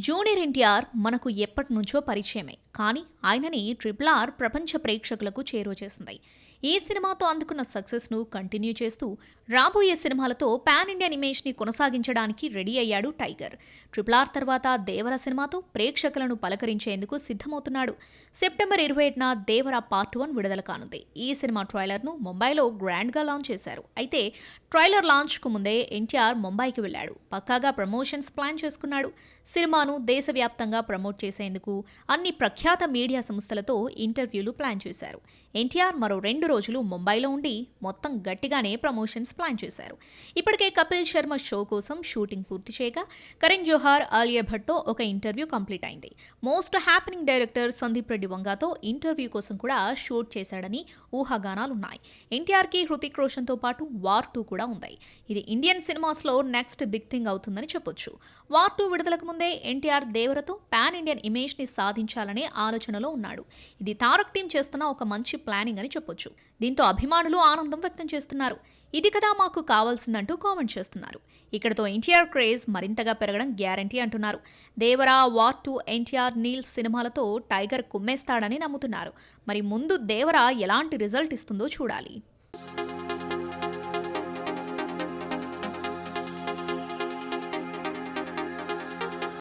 Junior NTR మనకు ఎప్పటినుంచో పరిచయమే. కానీ ఆయనని ట్రిపుల్ ఆర్ ప్రపంచ ప్రేక్షకులకు చేరువ చేసింది. ఈ సినిమాతో అందుకున్న సక్సెస్ను కంటిన్యూ చేస్తూ రాబోయే సినిమాలతో పాన్ ఇండియన్ ఇమేజ్ని కొనసాగించడానికి రెడీ అయ్యాడు టైగర్. ట్రిపుల్ ఆర్ తర్వాత దేవర సినిమాతో ప్రేక్షకులను పలకరించేందుకు సిద్ధమవుతున్నాడు. సెప్టెంబర్ 27న దేవర పార్ట్ 1 విడుదల కానుంది. ఈ సినిమా ట్రైలర్ను ముంబైలో గ్రాండ్గా లాంచ్ చేశారు. అయితే ట్రైలర్ లాంచ్కు ముందే ఎన్టీఆర్ ముంబైకి వెళ్లాడు. పక్కాగా ప్రమోషన్స్ ప్లాన్ చేసుకున్నాడు. సినిమాను దేశవ్యాప్తంగా ప్రమోట్ చేసేందుకు అన్ని ప్రఖ్యాత మీడియా సంస్థలతో ఇంటర్వ్యూలు ప్లాన్ చేశారు. ఎన్టీఆర్ మరో 2 రోజులు ముంబైలో ఉండి మొత్తం గట్టిగానే ప్రమోషన్స్ ప్లాన్ చేశారు. ఇప్పటికే కపిల్ శర్మ షో కోసం షూటింగ్ పూర్తి చేయగా కరణ్ జోహార్, ఆలియా భట్తో ఒక ఇంటర్వ్యూ కంప్లీట్ అయింది. Most happening director Sandeep Reddy వంగాతో ఇంటర్వ్యూ కోసం కూడా షూట్ చేశాడని ఊహాగానాలున్నాయి. ఎన్టీఆర్కి హృతిక్ రోషన్తో పాటు వార్ 2 కూడా ఉంది. ఇది ఇండియన్ సినిమాస్లో నెక్స్ట్ బిగ్ థింగ్ అవుతుందని చెప్పొచ్చు. వార్ 2 విడుదలకు ముందే ఎన్టీఆర్ దేవరతో పాన్ ఇండియన్ ఇమేజ్ని సాధించాలనే ఆలోచనలో ఉన్నాడు. ఇది తారక్ టీం చేస్తున్న ఒక మంచి ప్లానింగ్ అని చెప్పొచ్చు. దీంతో అభిమానులు ఆనందం వ్యక్తం చేస్తున్నారు. ఇది కదా మాకు కావాల్సిందంటూ కామెంట్ చేస్తున్నారు. ఇక్కడతో ఎన్టీఆర్ క్రేజ్ మరింతగా పెరగడం గ్యారంటీ అంటున్నారు. దేవరా, వార్ 2, ఎన్టీఆర్, నీల్ సినిమాలతో టైగర్ కుమ్మేస్తాడని నమ్ముతున్నారు. మరి ముందు దేవరా ఎలాంటి రిజల్ట్ ఇస్తుందో చూడాలి.